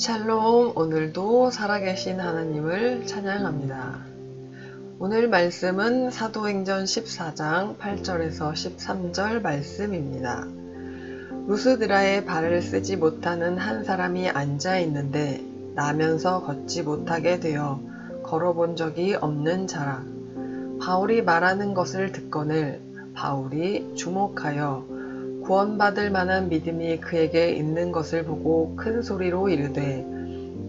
샬롬, 오늘도 살아계신 하나님을 찬양합니다. 오늘 말씀은 사도행전 14장 8절에서 13절 말씀입니다. 루스드라에 발을 쓰지 못하는 한 사람이 앉아 있는데 나면서 걷지 못하게 되어 걸어본 적이 없는 자라. 바울이 말하는 것을 듣거늘 바울이 주목하여 구원받을 만한 믿음이 그에게 있는 것을 보고 큰 소리로 이르되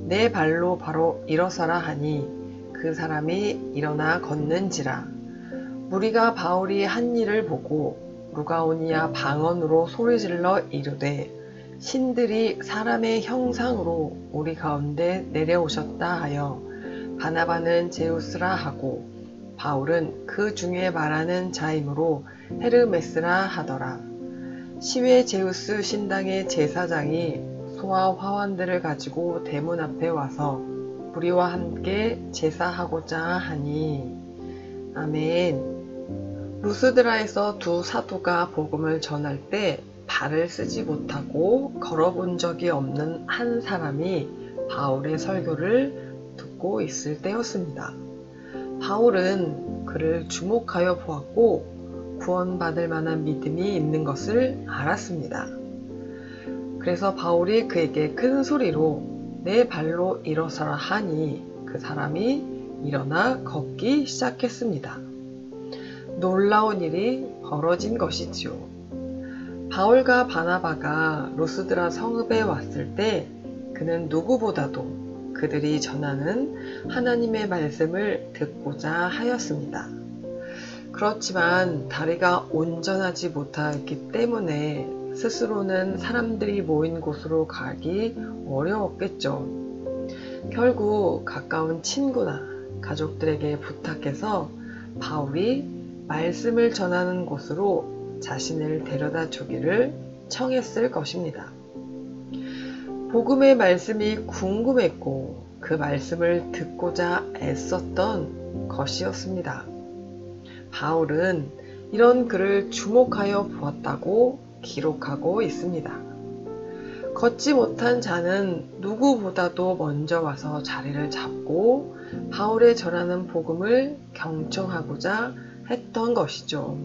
내 발로 바로 일어서라 하니 그 사람이 일어나 걷는지라. 무리가 바울이 한 일을 보고 루가오니아 방언으로 소리질러 이르되 신들이 사람의 형상으로 우리 가운데 내려오셨다 하여 바나바는 제우스라 하고 바울은 그 중에 말하는 자이므로 헤르메스라 하더라. 시외 제우스 신당의 제사장이 소와 화환들을 가지고 대문 앞에 와서 무리와 함께 제사하고자 하니. 아멘. 루스드라에서 두 사도가 복음을 전할 때 발을 쓰지 못하고 걸어본 적이 없는 한 사람이 바울의 설교를 듣고 있을 때였습니다. 바울은 그를 주목하여 보았고 구원받을 만한 믿음이 있는 것을 알았습니다. 그래서 바울이 그에게 큰 소리로 내 발로 일어서라 하니 그 사람이 일어나 걷기 시작했습니다. 놀라운 일이 벌어진 것이지요. 바울과 바나바가 루스드라 성읍에 왔을 때 그는 누구보다도 그들이 전하는 하나님의 말씀을 듣고자 하였습니다. 그렇지만 다리가 온전하지 못하였기 때문에 스스로는 사람들이 모인 곳으로 가기 어려웠겠죠. 결국 가까운 친구나 가족들에게 부탁해서 바울이 말씀을 전하는 곳으로 자신을 데려다 주기를 청했을 것입니다. 복음의 말씀이 궁금했고 그 말씀을 듣고자 애썼던 것이었습니다. 바울은 이런 그를 주목하여 보았다고 기록하고 있습니다. 걷지 못한 자는 누구보다도 먼저 와서 자리를 잡고 바울의 전하는 복음을 경청하고자 했던 것이죠.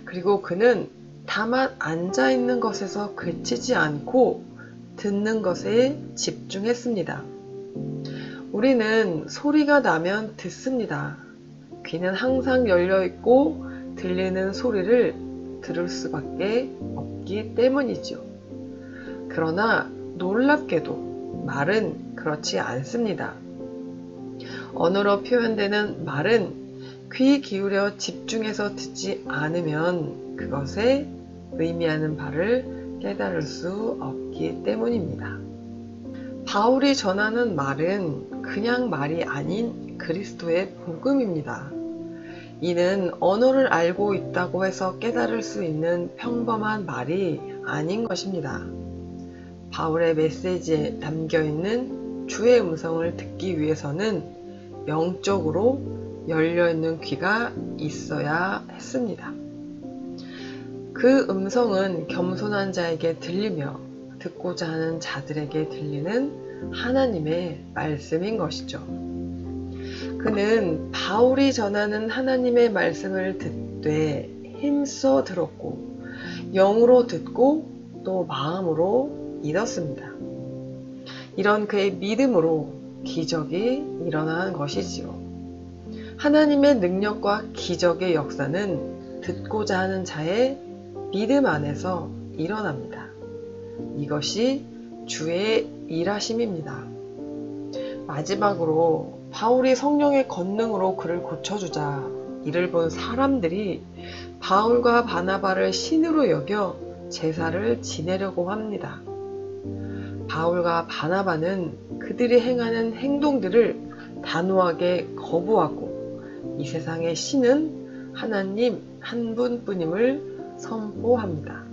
그리고 그는 다만 앉아 있는 것에서 그치지 않고 듣는 것에 집중했습니다. 우리는 소리가 나면 듣습니다. 귀는 항상 열려있고 들리는 소리를 들을 수밖에 없기 때문이죠. 그러나 놀랍게도 말은 그렇지 않습니다. 언어로 표현되는 말은 귀 기울여 집중해서 듣지 않으면 그것에 의미하는 바를 깨달을 수 없기 때문입니다. 바울이 전하는 말은 그냥 말이 아닌 그리스도의 복음입니다. 이는 언어를 알고 있다고 해서 깨달을 수 있는 평범한 말이 아닌 것입니다. 바울의 메시지에 담겨있는 주의 음성을 듣기 위해서는 영적으로 열려있는 귀가 있어야 했습니다. 그 음성은 겸손한 자에게 들리며 듣고자 하는 자들에게 들리는 하나님의 말씀인 것이죠. 그는 바울이 전하는 하나님의 말씀을 듣되 힘써 들었고 영으로 듣고 또 마음으로 믿었습니다. 이런 그의 믿음으로 기적이 일어난 것이지요. 하나님의 능력과 기적의 역사는 듣고자 하는 자의 믿음 안에서 일어납니다. 이것이 주의 일하심입니다. 마지막으로 바울이 성령의 권능으로 그를 고쳐주자 이를 본 사람들이 바울과 바나바를 신으로 여겨 제사를 지내려고 합니다. 바울과 바나바는 그들이 행하는 행동들을 단호하게 거부하고 이 세상의 신은 하나님 한 분뿐임을 선포합니다.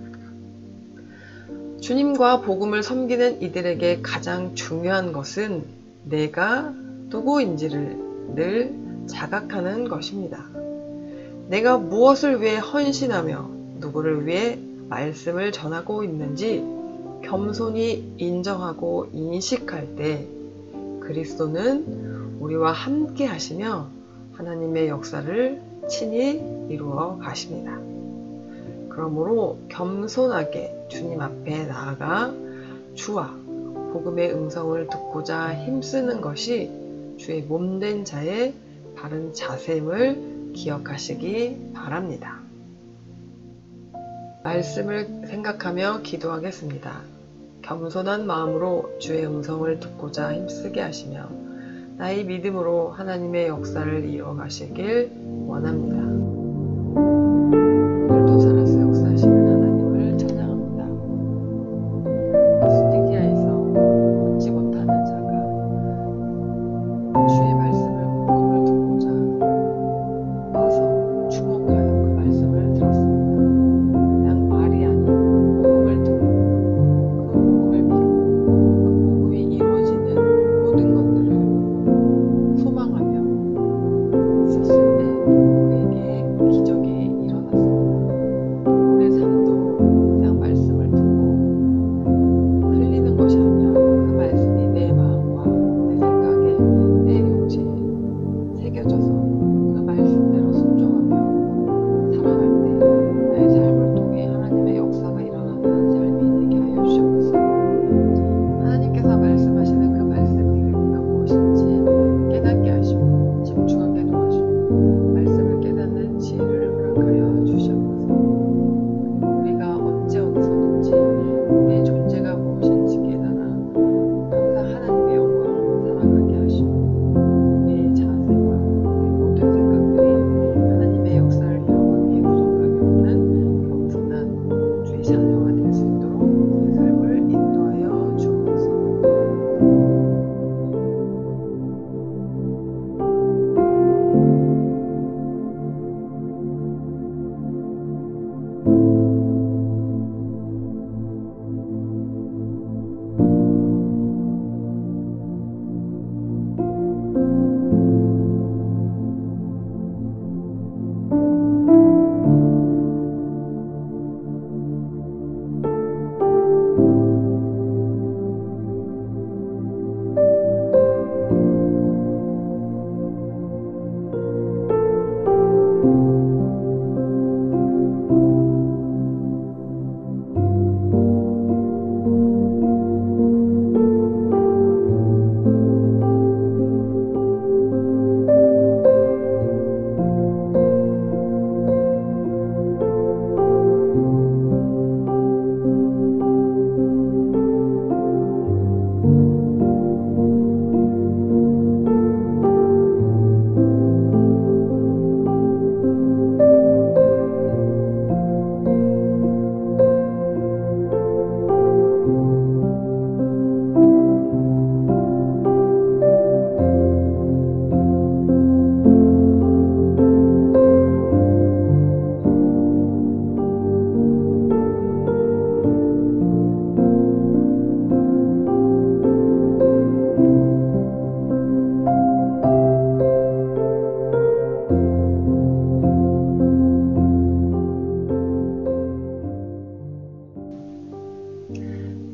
주님과 복음을 섬기는 이들에게 가장 중요한 것은 내가 누구인지를 늘 자각하는 것입니다. 내가 무엇을 위해 헌신하며 누구를 위해 말씀을 전하고 있는지 겸손히 인정하고 인식할 때 그리스도는 우리와 함께 하시며 하나님의 역사를 친히 이루어 가십니다. 그러므로 겸손하게 주님 앞에 나아가 주와 복음의 음성을 듣고자 힘쓰는 것이 주의 몸된 자의 바른 자세임을 기억하시기 바랍니다. 말씀을 생각하며 기도하겠습니다. 겸손한 마음으로 주의 음성을 듣고자 힘쓰게 하시며 나의 믿음으로 하나님의 역사를 이루어 가시길 원합니다. 오늘도 살아서 역사하시는 하나님을 찬양합니다. 스티기아에서 걷지 못하는 자가 주의 말씀을 복음을 듣고자 와서 주목하여 그 말씀을 들었습니다. 그냥 말이 아닌 복음을 듣고 그 복음을 믿고 그 복음이 이루어지는 모든 것들을 소망하며 있었을 때 그에게 기적이 일어났습니다. 우리의 삶도 그냥 말씀을 듣고 흘리는 것이 아니라 그 말씀이 내 마음과 내 생각에 내 용지에 새겨져서 그 말씀대로 순종하며 살아갈 때 나의 삶을 통해 하나님의 역사가 일어나는 삶이 되게 하여 주시옵소서. 하나님께서 말씀하시는 그 말씀의 의미가 무엇인지 깨닫게 하시고 집중하게 도와주시고 말씀을 깨닫는 지혜를 허락하여 주시옵소서. 우리가 언제 어디서든지 우리의 존재가 무엇인지 깨달아 항상 하나님의 영광으로 살아가게 하시고 우리의 자세와 우리의 모든 생각들이 하나님의 역사를 이루어가기에 부족함이 없는 겸손한 주의 자녀가 될 수 있도록 우리의 삶을 인도하여 주옵소서.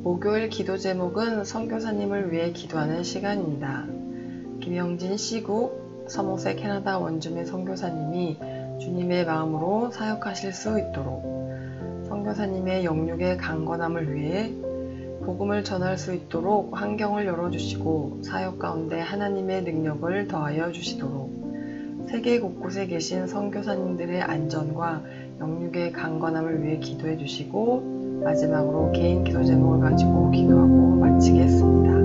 목요일 기도 제목은 선교사님을 위해 기도하는 시간입니다. 김영진 시국 서모세 캐나다 원주민 선교사님이 주님의 마음으로 사역하실 수 있도록 선교사님의 영육의 강건함을 위해 복음을 전할 수 있도록 환경을 열어주시고 사역 가운데 하나님의 능력을 더하여 주시도록 세계 곳곳에 계신 선교사님들의 안전과 영육의 강건함을 위해 기도해 주시고 마지막으로 개인 기도 제목을 가지고 기도하고 마치겠습니다.